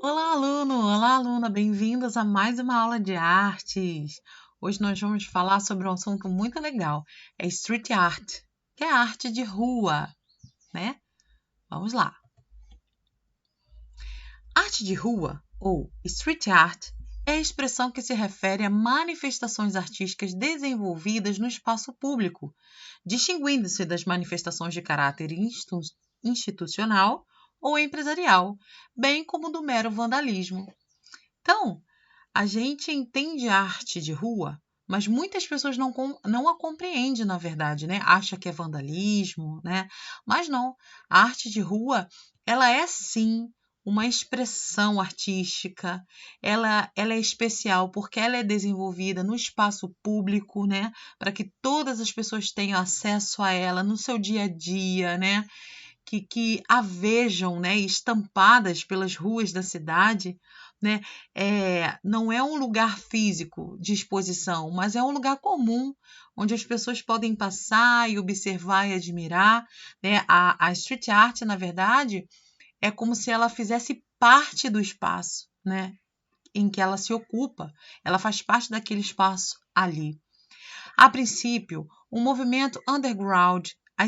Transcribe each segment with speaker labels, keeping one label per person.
Speaker 1: Olá aluna, bem-vindas a mais uma aula de artes. Hoje nós vamos falar sobre um assunto muito legal, é street art, que é arte de rua, né? Vamos lá. Arte de rua, ou street art, é a expressão que se refere a manifestações artísticas desenvolvidas no espaço público, distinguindo-se das manifestações de caráter institucional ou empresarial, bem como do mero vandalismo. Então, a gente entende a arte de rua, mas muitas pessoas não a compreendem, na verdade, né? Acha que é vandalismo, né? Mas não. A arte de rua, ela é sim uma expressão artística. Ela é especial porque ela é desenvolvida no espaço público, né? Para que todas as pessoas tenham acesso a ela no seu dia a dia, né? Que a vejam, né, estampadas pelas ruas da cidade, né, não é um lugar físico de exposição, mas é um lugar comum, onde as pessoas podem passar e observar e admirar, né? A street art, na verdade, é como se ela fizesse parte do espaço, né, em que ela se ocupa, ela faz parte daquele espaço ali. A princípio, o movimento underground, a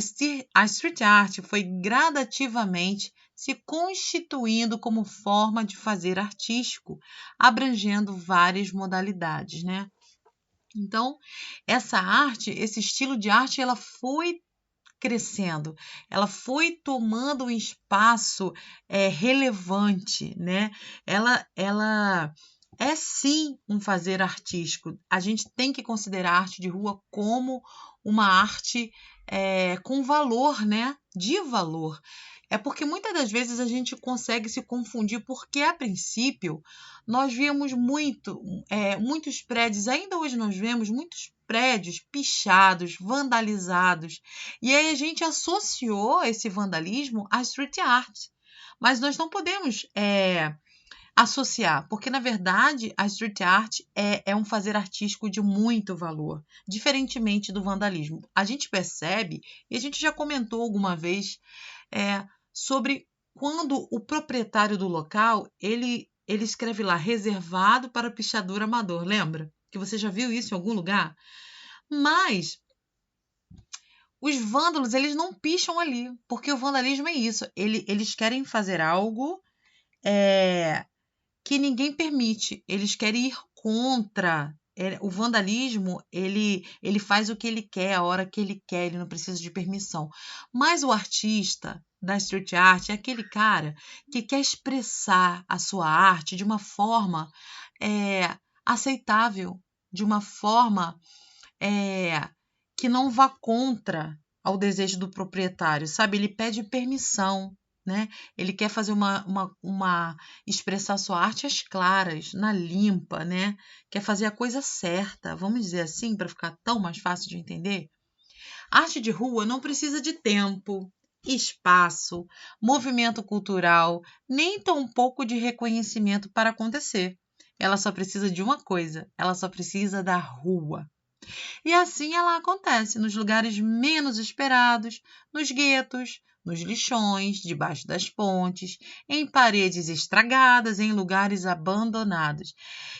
Speaker 1: street art foi gradativamente se constituindo como forma de fazer artístico, abrangendo várias modalidades, né? Então, essa arte, esse estilo de arte, ela foi crescendo, ela foi tomando um espaço relevante, né? Ela é sim um fazer artístico. A gente tem que considerar a arte de rua como uma arte com valor, né? De valor. É porque muitas das vezes a gente consegue se confundir, porque a princípio nós vemos muitos prédios, ainda hoje nós vemos muitos prédios pichados, vandalizados, e aí a gente associou esse vandalismo à street art. Mas nós não podemos associar, porque na verdade a street art é um fazer artístico de muito valor, diferentemente do vandalismo. A gente percebe, e a gente já comentou alguma vez, sobre quando o proprietário do local, ele escreve lá, reservado para pichador amador, lembra? Que você já viu isso em algum lugar? Mas os vândalos, eles não picham ali, porque o vandalismo é isso. Eles querem fazer algo que ninguém permite. Eles querem ir contra. O vandalismo, ele faz o que ele quer, a hora que ele quer, ele não precisa de permissão. Mas o artista da street art é aquele cara que quer expressar a sua arte de uma forma aceitável, de uma forma que não vá contra ao desejo do proprietário, sabe? Ele pede permissão, né? Ele quer fazer expressar sua arte às claras, na limpa, né? Quer fazer a coisa certa, vamos dizer assim, para ficar tão mais fácil de entender. Arte de rua não precisa de tempo, espaço, movimento cultural, nem tampouco de reconhecimento para acontecer. Ela só precisa de uma coisa, ela só precisa da rua. E assim ela acontece nos lugares menos esperados, nos guetos, nos lixões, debaixo das pontes, em paredes estragadas, em lugares abandonados.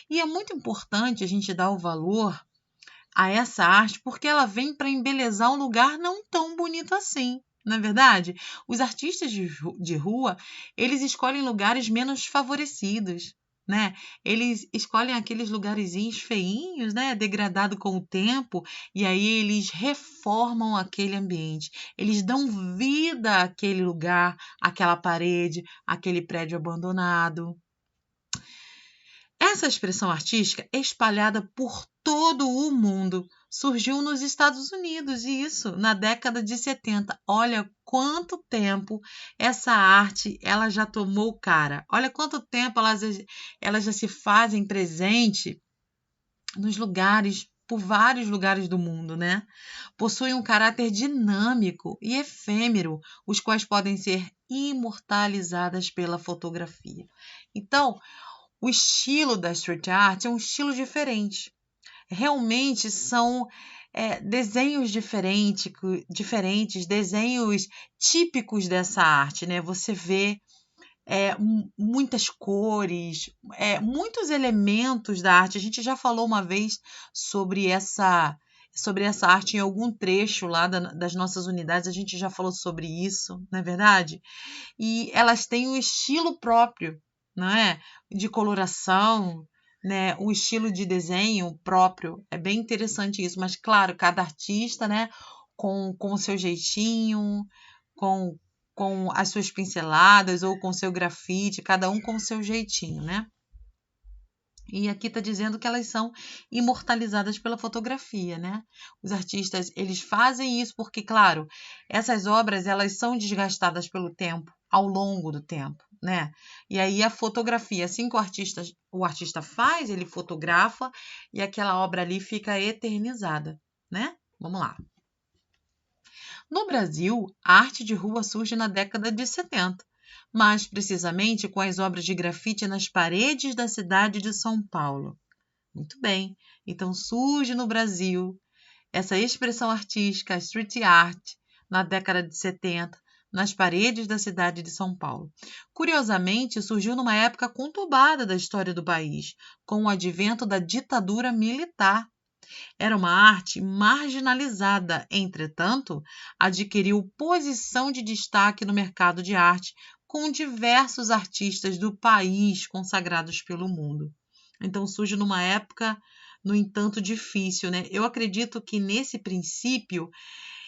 Speaker 1: E é muito importante a gente dar o valor a essa arte porque ela vem para embelezar um lugar não tão bonito assim. Na verdade, os artistas de rua, eles escolhem lugares menos favorecidos, né? Eles escolhem aqueles lugarzinhos feinhos, né? Degradado com o tempo, e aí eles reformam aquele ambiente. Eles dão vida àquele lugar, àquela parede, àquele prédio abandonado. Essa expressão artística, espalhada por todo o mundo, surgiu nos Estados Unidos, e isso na década de 70. Olha quanto tempo essa arte ela já tomou cara. Olha quanto tempo elas já se fazem presente nos lugares, por vários lugares do mundo, né? Possui um caráter dinâmico e efêmero, os quais podem ser imortalizadas pela fotografia. Então, o estilo da street art é um estilo diferente. Realmente são desenhos diferentes, desenhos típicos dessa arte, né? Você vê muitas cores, muitos elementos da arte. A gente já falou uma vez sobre essa arte em algum trecho lá das nossas unidades, a gente já falou sobre isso, não é verdade? E elas têm um estilo próprio, não é? De coloração, né? Um estilo de desenho próprio. É bem interessante isso, mas claro, cada artista, né? Com o seu jeitinho, com, com as suas pinceladas ou com o seu grafite, cada um com o seu jeitinho, né? E aqui está dizendo que elas são imortalizadas pela fotografia, né? Os artistas, eles fazem isso porque, claro, essas obras, elas são desgastadas pelo tempo, ao longo do tempo, né? E aí a fotografia, assim que o artista faz, ele fotografa e aquela obra ali fica eternizada, né? Vamos lá. No Brasil, a arte de rua surge na década de 70, mais precisamente com as obras de grafite nas paredes da cidade de São Paulo. Muito bem, então surge no Brasil essa expressão artística, a street art, na década de 70, nas paredes da cidade de São Paulo. Curiosamente, surgiu numa época conturbada da história do país, com o advento da ditadura militar. Era uma arte marginalizada, entretanto, adquiriu posição de destaque no mercado de arte, com diversos artistas do país consagrados pelo mundo. Então surge numa época, no entanto, difícil, né? Eu acredito que nesse princípio,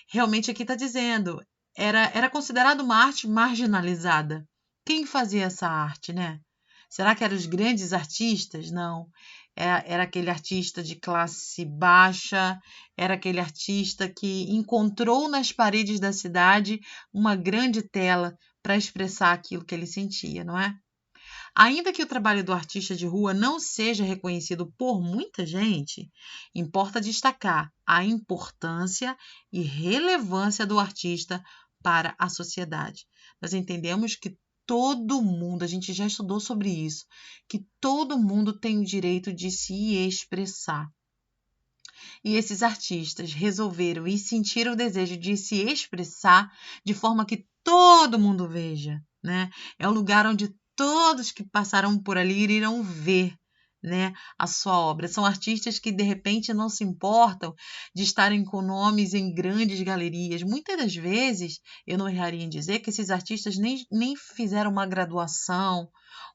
Speaker 1: realmente aqui está dizendo, era considerado uma arte marginalizada. Quem fazia essa arte, né? Será que eram os grandes artistas? Não. Era aquele artista de classe baixa, era aquele artista que encontrou nas paredes da cidade uma grande tela para expressar aquilo que ele sentia, não é? Ainda que o trabalho do artista de rua não seja reconhecido por muita gente, importa destacar a importância e relevância do artista para a sociedade. Nós entendemos que todo mundo, a gente já estudou sobre isso, que todo mundo tem o direito de se expressar. E esses artistas resolveram e sentiram o desejo de se expressar de forma que todo mundo veja, né? É um lugar onde todos que passaram por ali irão ver, né, a sua obra. São artistas que de repente não se importam de estarem com nomes em grandes galerias. Muitas das vezes, eu não erraria em dizer que esses artistas nem fizeram uma graduação,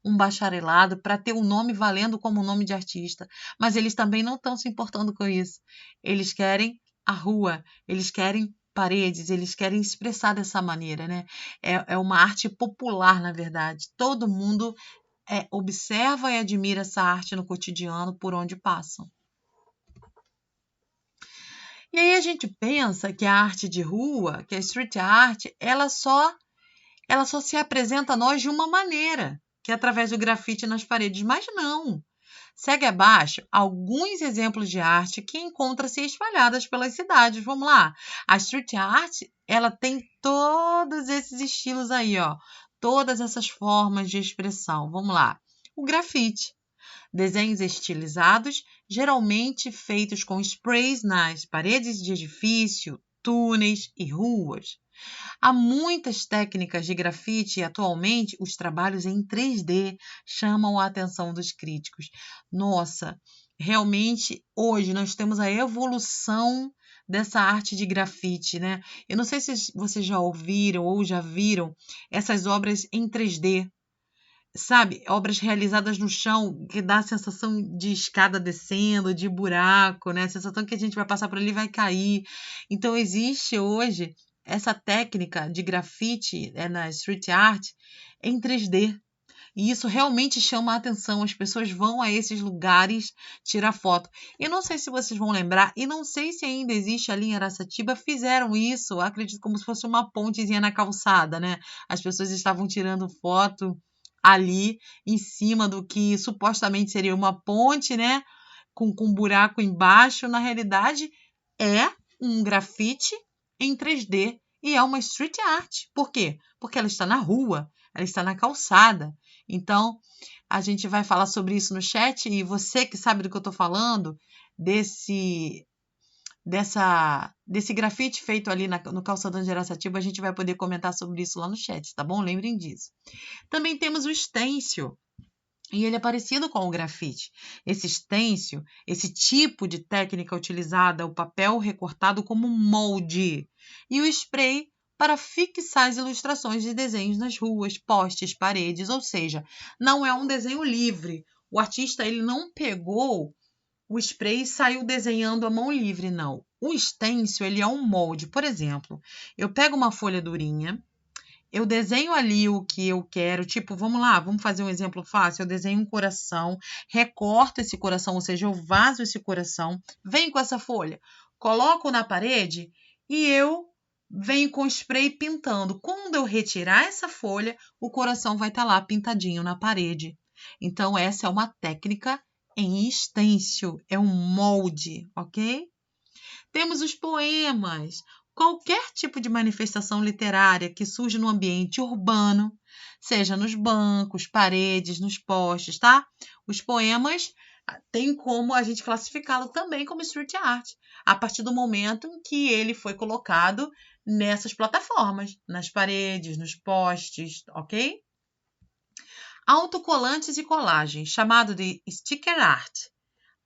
Speaker 1: um bacharelado para ter o nome valendo como nome de artista, mas eles também não estão se importando com isso. Eles querem a rua, eles querem paredes, eles querem expressar dessa maneira, né? É uma arte popular, na verdade. Todo mundo observa e admira essa arte no cotidiano por onde passam. E aí a gente pensa que a arte de rua, que a street art, ela só se apresenta a nós de uma maneira, que é através do grafite nas paredes, mas não. Segue abaixo alguns exemplos de arte que encontram-se espalhadas pelas cidades. Vamos lá. A street art, ela tem todos esses estilos aí, ó. Todas essas formas de expressão. Vamos lá. O grafite. Desenhos estilizados, geralmente feitos com sprays nas paredes de edifício, túneis e ruas. Há muitas técnicas de grafite e atualmente os trabalhos em 3D chamam a atenção dos críticos. Nossa, realmente hoje nós temos a evolução dessa arte de grafite, né? Eu não sei se vocês já ouviram ou já viram essas obras em 3D, sabe? Obras realizadas no chão que dá a sensação de escada descendo, de buraco, né? A sensação que a gente vai passar por ali e vai cair. Então existe hoje essa técnica de grafite na street art em 3D. E isso realmente chama a atenção. As pessoas vão a esses lugares tirar foto. Eu não sei se vocês vão lembrar, e não sei se ainda existe ali em Araçatiba, fizeram isso, acredito, como se fosse uma pontezinha na calçada, né? As pessoas estavam tirando foto ali em cima do que supostamente seria uma ponte, né? Com um buraco embaixo. Na realidade, é um grafite em 3D e é uma street art. Por quê? Porque ela está na rua, ela está na calçada. Então, a gente vai falar sobre isso no chat e você que sabe do que eu estou falando, desse grafite feito ali no calçadão de Araçatiba, a gente vai poder comentar sobre isso lá no chat, tá bom? Lembrem disso. Também temos o stencil, e ele é parecido com o grafite. Esse stencil, esse tipo de técnica utilizada, o papel recortado como molde e o spray para fixar as ilustrações de desenhos nas ruas, postes, paredes, ou seja, não é um desenho livre. O artista ele não pegou o spray e saiu desenhando à mão livre, não. O stencil ele é um molde. Por exemplo, eu pego uma folha durinha, eu desenho ali o que eu quero, tipo, vamos lá, vamos fazer um exemplo fácil. Eu desenho um coração, recorto esse coração, ou seja, eu vazo esse coração, venho com essa folha, coloco na parede e eu venho com spray pintando. Quando eu retirar essa folha, o coração vai estar lá pintadinho na parede. Então, essa é uma técnica em stencil, é um molde, ok? Temos os poemas. Qualquer tipo de manifestação literária que surge no ambiente urbano, seja nos bancos, paredes, nos postes, tá? Os poemas tem como a gente classificá-lo também como street art, a partir do momento em que ele foi colocado nessas plataformas, nas paredes, nos postes, ok? Autocolantes e colagens, chamado de sticker art,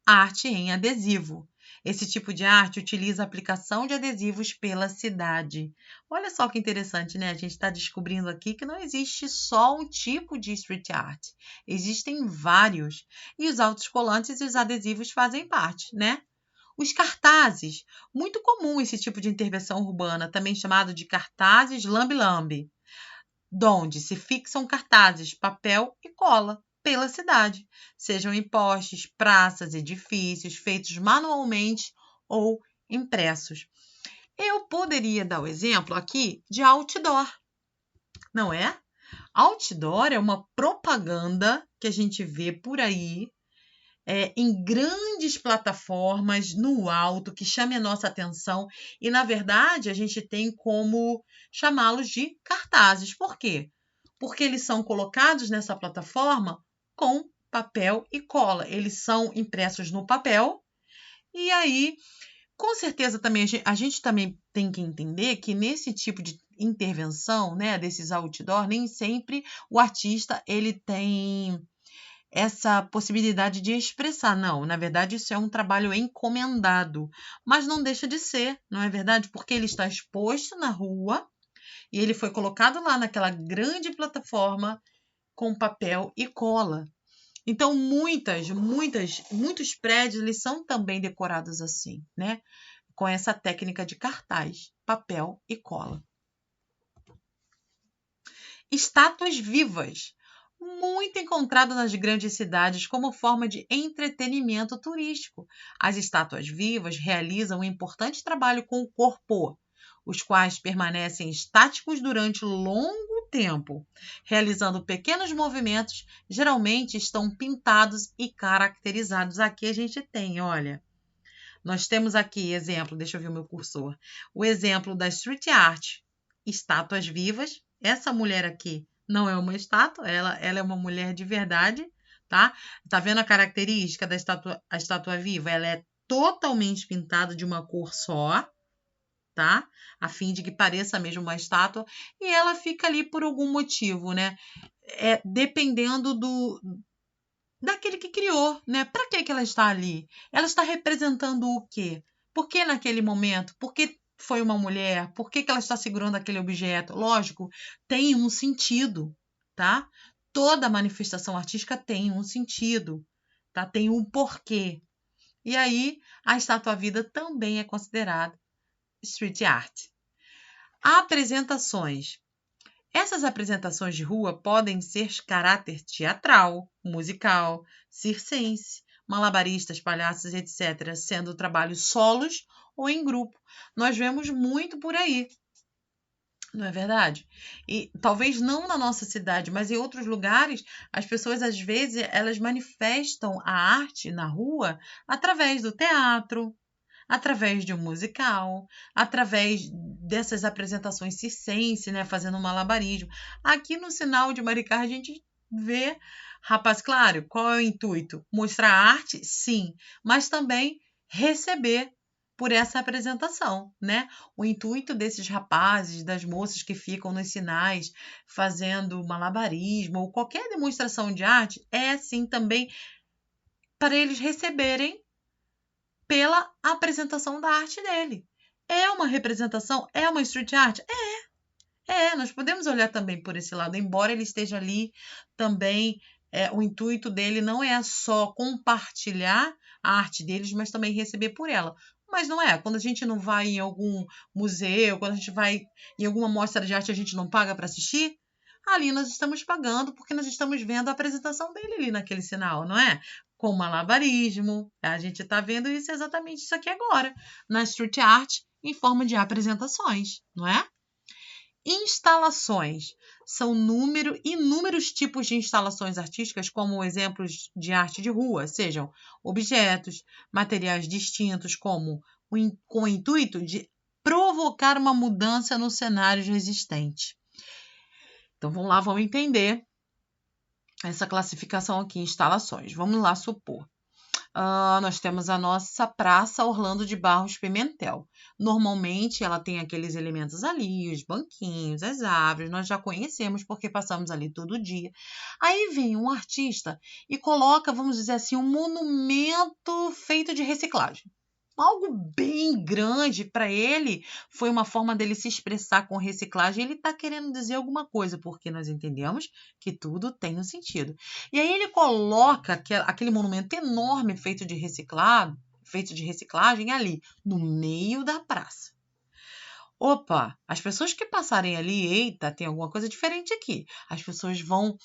Speaker 1: arte em adesivo. Esse tipo de arte utiliza a aplicação de adesivos pela cidade. Olha só que interessante, né? A gente está descobrindo aqui que não existe só um tipo de street art. Existem vários. E os autocolantes e os adesivos fazem parte, né? Os cartazes. Muito comum esse tipo de intervenção urbana, também chamado de cartazes lambe-lambe, donde se fixam cartazes, papel e cola pela cidade, sejam em postes, praças, edifícios, feitos manualmente ou impressos. Eu poderia dar o exemplo aqui de outdoor, não é? Outdoor é uma propaganda que a gente vê por aí, em grandes plataformas, no alto, que chame a nossa atenção. E, na verdade, a gente tem como chamá-los de cartazes. Por quê? Porque eles são colocados nessa plataforma com papel e cola. Eles são impressos no papel e aí, com certeza, também a gente também tem que entender que nesse tipo de intervenção, né, desses outdoor, nem sempre o artista ele tem essa possibilidade de expressar. Não, na verdade, isso é um trabalho encomendado, mas não deixa de ser, não é verdade? Porque ele está exposto na rua e ele foi colocado lá naquela grande plataforma com papel e cola. Então, muitos prédios eles são também decorados assim, né? Com essa técnica de cartaz, papel e cola. Estátuas vivas, muito encontrado nas grandes cidades como forma de entretenimento turístico. As estátuas vivas realizam um importante trabalho com o corpo, os quais permanecem estáticos durante longo tempo, realizando pequenos movimentos, geralmente estão pintados e caracterizados. Aqui a gente tem, olha, nós temos aqui exemplo, deixa eu ver o meu cursor, o exemplo da street art, estátuas vivas. Essa mulher aqui não é uma estátua, ela é uma mulher de verdade, tá? Tá vendo a característica da estátua, a estátua viva? Ela é totalmente pintada de uma cor só, tá? A fim de que pareça mesmo uma estátua, e ela fica ali por algum motivo, né? Dependendo daquele que criou, né? Para que ela está ali? Ela está representando o quê? Por que naquele momento? Por que foi uma mulher? Por que ela está segurando aquele objeto? Lógico, tem um sentido, tá? Toda manifestação artística tem um sentido, tá? Tem um porquê. E aí, a estátua vida também é considerada street art. Apresentações. Essas apresentações de rua podem ser de caráter teatral, musical, circense, malabaristas, palhaços, etc., sendo trabalhos solos ou em grupo. Nós vemos muito por aí, não é verdade? E talvez não na nossa cidade, mas em outros lugares, as pessoas às vezes elas manifestam a arte na rua através do teatro, através de um musical, através dessas apresentações circense, né, fazendo malabarismo. Aqui no Sinal de Maricá a gente vê, rapaz, claro, qual é o intuito? Mostrar arte? Sim, mas também receber por essa apresentação, né? O intuito desses rapazes, das moças que ficam nos sinais fazendo malabarismo ou qualquer demonstração de arte é, sim, também para eles receberem pela apresentação da arte dele. É uma representação? É uma street art? Nós podemos olhar também por esse lado, embora ele esteja ali também, o intuito dele não é só compartilhar a arte deles, mas também receber por ela. Mas não é, quando a gente não vai em algum museu, quando a gente vai em alguma mostra de arte, a gente não paga para assistir, ali nós estamos pagando porque nós estamos vendo a apresentação dele ali naquele sinal, não é? Com malabarismo, a gente está vendo isso exatamente isso aqui agora, na street art, em forma de apresentações, não é? Instalações são inúmeros tipos de instalações artísticas, como exemplos de arte de rua, sejam objetos, materiais distintos, com o intuito de provocar uma mudança no cenário existente. Então vamos lá, vamos entender essa classificação aqui, instalações. Vamos lá supor. Nós temos a nossa Praça Orlando de Barros Pimentel. Normalmente ela tem aqueles elementos ali, os banquinhos, as árvores, nós já conhecemos porque passamos ali todo dia. Aí vem um artista e coloca, vamos dizer assim, um monumento feito de reciclagem. Algo bem grande para ele, foi uma forma dele se expressar com reciclagem. Ele está querendo dizer alguma coisa, porque nós entendemos que tudo tem um sentido. E aí ele coloca aquele monumento enorme feito de reciclagem ali, no meio da praça. Opa, as pessoas que passarem ali, eita, tem alguma coisa diferente aqui. As pessoas vão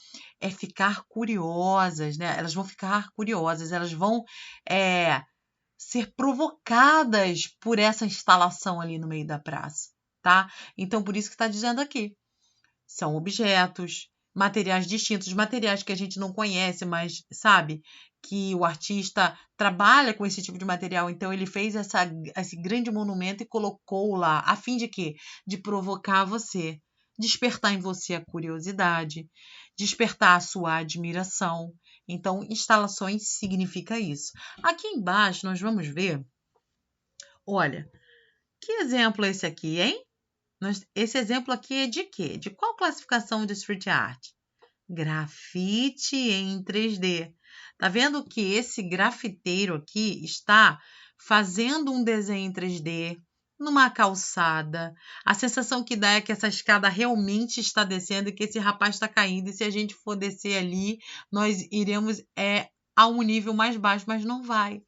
Speaker 1: ficar curiosas, né? Elas vão ficar curiosas, elas vão ser provocadas por essa instalação ali no meio da praça, tá? Então, por isso que está dizendo aqui. São objetos, materiais distintos, materiais que a gente não conhece, mas sabe que o artista trabalha com esse tipo de material. Então, ele fez esse grande monumento e colocou lá, a fim de quê? De provocar você, despertar em você a curiosidade, despertar a sua admiração. Então, instalações significa isso. Aqui embaixo, nós vamos ver, olha, que exemplo é esse aqui, hein? Esse exemplo aqui é de quê? De qual classificação de street art? Grafite em 3D. Tá vendo que esse grafiteiro aqui está fazendo um desenho em 3D numa calçada. A sensação que dá é que essa escada realmente está descendo e que esse rapaz está caindo. E se a gente for descer ali, nós iremos a um nível mais baixo, mas não vai.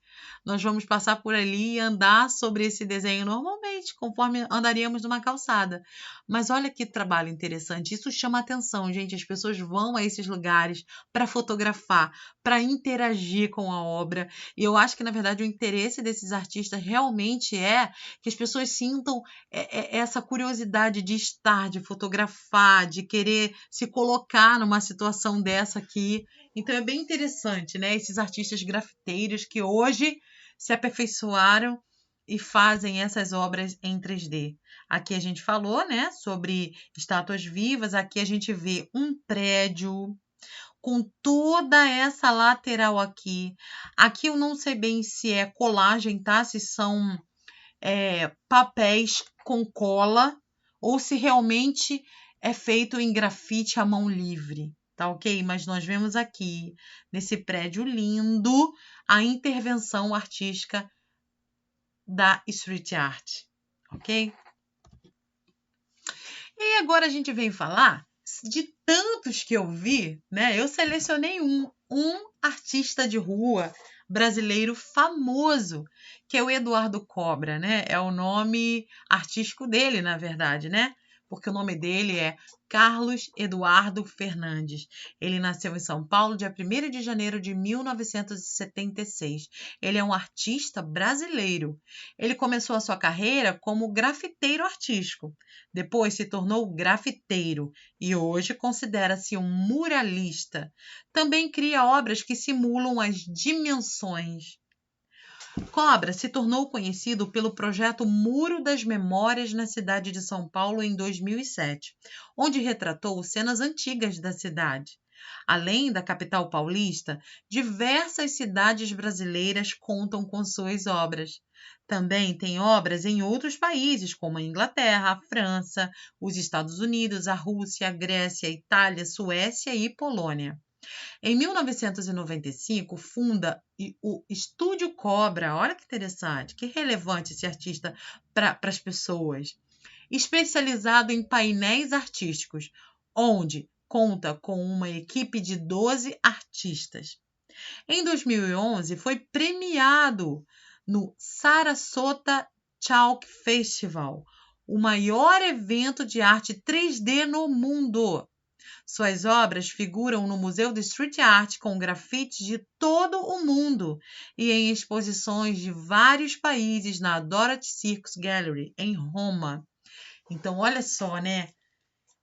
Speaker 1: Nós vamos passar por ali e andar sobre esse desenho normalmente, conforme andaríamos numa calçada. Mas olha que trabalho interessante. Isso chama atenção, gente. As pessoas vão a esses lugares para fotografar, para interagir com a obra. E eu acho que, na verdade, o interesse desses artistas realmente é que as pessoas sintam essa curiosidade de estar, de fotografar, de querer se colocar numa situação dessa aqui. Então é bem interessante, né? Esses artistas grafiteiros que hoje se aperfeiçoaram e fazem essas obras em 3D. Aqui a gente falou, né, sobre estátuas vivas. Aqui a gente vê um prédio com toda essa lateral aqui. Aqui eu não sei bem se é colagem, tá? Se são papéis com cola ou se realmente é feito em grafite à mão livre. Tá ok? Mas nós vemos aqui, nesse prédio lindo, a intervenção artística da street art. Ok? E agora a gente vem falar de tantos que eu vi, né? Eu selecionei um artista de rua brasileiro famoso, que é o Eduardo Cobra, né? É o nome artístico dele, na verdade, né? Porque o nome dele é Carlos Eduardo Fernandes. Ele nasceu em São Paulo, dia 1º de janeiro de 1976. Ele é um artista brasileiro. Ele começou a sua carreira como grafiteiro artístico. Depois se tornou grafiteiro e hoje considera-se um muralista. Também cria obras que simulam as dimensões. Cobra se tornou conhecido pelo projeto Muro das Memórias na cidade de São Paulo em 2007, onde retratou cenas antigas da cidade. Além da capital paulista, diversas cidades brasileiras contam com suas obras. Também tem obras em outros países, como a Inglaterra, a França, os Estados Unidos, a Rússia, a Grécia, a Itália, Suécia e Polônia. Em 1995, funda o Estúdio Cobra. Olha que interessante, que relevante esse artista para as pessoas. Especializado em painéis artísticos, onde conta com uma equipe de 12 artistas. Em 2011, foi premiado no Sarasota Chalk Festival, o maior evento de arte 3D no mundo. Suas obras figuram no Museu de Street Art com grafites de todo o mundo e em exposições de vários países na Dorothy Circus Gallery, em Roma. Então, olha só, né?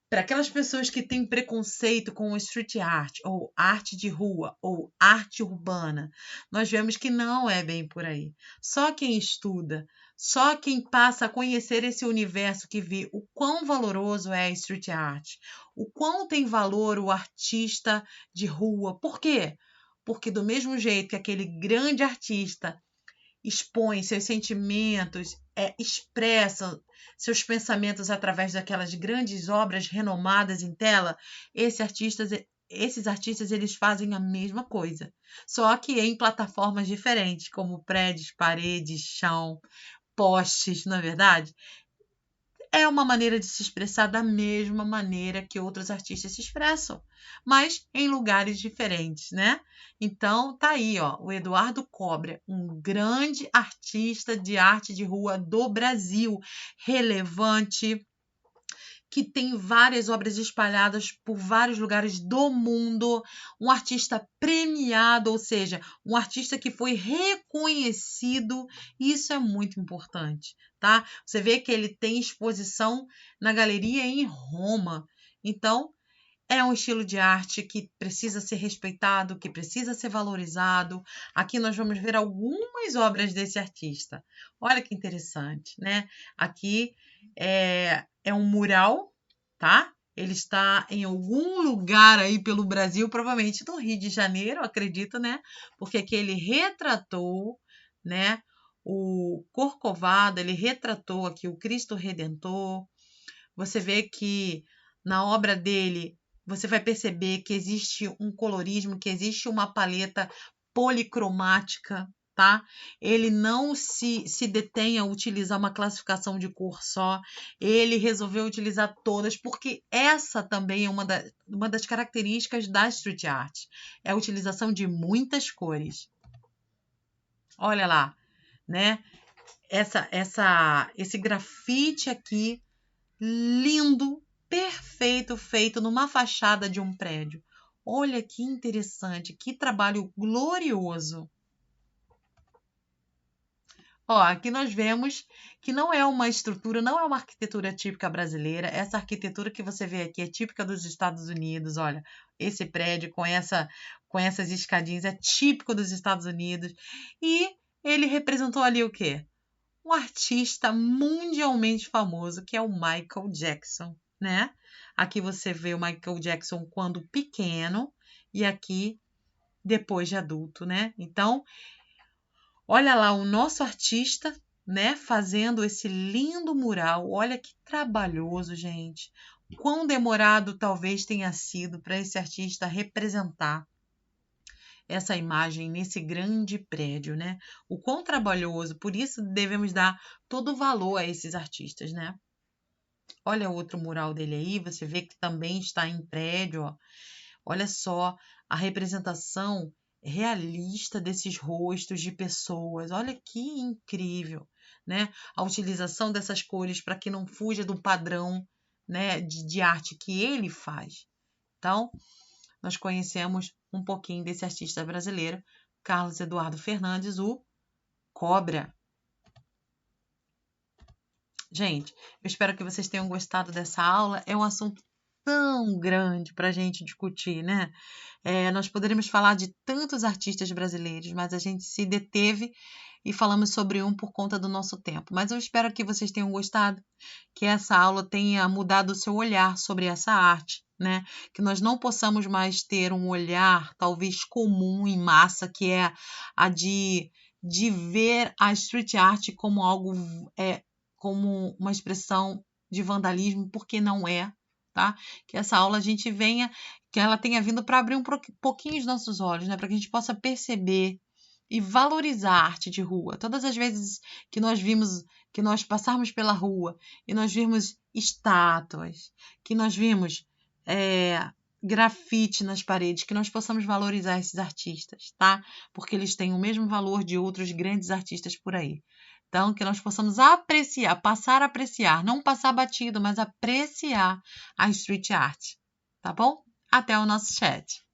Speaker 1: Para aquelas pessoas que têm preconceito com o street art, ou arte de rua, ou arte urbana, nós vemos que não é bem por aí. Só quem estuda, só quem passa a conhecer esse universo que vê o quão valoroso é a street art, o quão tem valor o artista de rua. Por quê? Porque do mesmo jeito que aquele grande artista expõe seus sentimentos, expressa seus pensamentos através daquelas grandes obras renomadas em tela, esses artistas eles fazem a mesma coisa, só que em plataformas diferentes, como prédios, paredes, chão, postes, não é verdade? É uma maneira de se expressar da mesma maneira que outros artistas se expressam, mas em lugares diferentes, né? Então, tá aí, ó, o Eduardo Cobra, um grande artista de arte de rua do Brasil, relevante, que tem várias obras espalhadas por vários lugares do mundo, um artista premiado, ou seja, um artista que foi reconhecido, e isso é muito importante, tá? Você vê que ele tem exposição na galeria em Roma. Então, é um estilo de arte que precisa ser respeitado, que precisa ser valorizado. Aqui nós vamos ver algumas obras desse artista. Olha que interessante, né? Aqui é um mural, tá? Ele está em algum lugar aí pelo Brasil, provavelmente no Rio de Janeiro, acredito, né? Porque aqui ele retratou, né? O Corcovado, ele retratou aqui o Cristo Redentor. Você vê que na obra dele você vai perceber que existe um colorismo, que existe uma paleta policromática, tá? Ele não se detém a utilizar uma classificação de cor só, ele resolveu utilizar todas, porque essa também é uma das características da street art, é a utilização de muitas cores. Olha lá, né? Esse grafite aqui, lindo, perfeito, feito numa fachada de um prédio. Olha que interessante, que trabalho glorioso. Ó, aqui nós vemos que não é uma estrutura, não é uma arquitetura típica brasileira. Essa arquitetura que você vê aqui é típica dos Estados Unidos. Olha, esse prédio com essas escadinhas é típico dos Estados Unidos. E ele representou ali o quê? Um artista mundialmente famoso, que é o Michael Jackson, né? Aqui você vê o Michael Jackson quando pequeno e aqui depois de adulto, né? Então, olha lá o nosso artista, né, fazendo esse lindo mural. Olha que trabalhoso, gente. Quão demorado talvez tenha sido para esse artista representar essa imagem nesse grande prédio, né? O quão trabalhoso, por isso devemos dar todo o valor a esses artistas, né? Olha outro mural dele aí, você vê que também está em prédio, ó. Olha só a representação realista desses rostos de pessoas. Olha que incrível, né? A utilização dessas cores para que não fuja do padrão, né, de arte que ele faz. Então, nós conhecemos um pouquinho desse artista brasileiro, Carlos Eduardo Fernandes, o Cobra. Gente, eu espero que vocês tenham gostado dessa aula. É um assunto tão grande para a gente discutir, né? Nós poderíamos falar de tantos artistas brasileiros, mas a gente se deteve e falamos sobre um por conta do nosso tempo. Mas eu espero que vocês tenham gostado, que essa aula tenha mudado o seu olhar sobre essa arte, né? Que nós não possamos mais ter um olhar talvez comum em massa, que é a de de ver a street art como algo, como uma expressão de vandalismo, porque não é, tá? Que essa aula a gente venha, que ela tenha vindo para abrir um pouquinho os nossos olhos, né? Para que a gente possa perceber e valorizar a arte de rua. Todas as vezes que nós vimos, que nós passarmos pela rua e nós vimos estátuas, que nós vimos grafite nas paredes, que nós possamos valorizar esses artistas, tá? Porque eles têm o mesmo valor de outros grandes artistas por aí. Então, que nós possamos apreciar, passar a apreciar, não passar batido, mas apreciar a street art, tá bom? Até o nosso chat.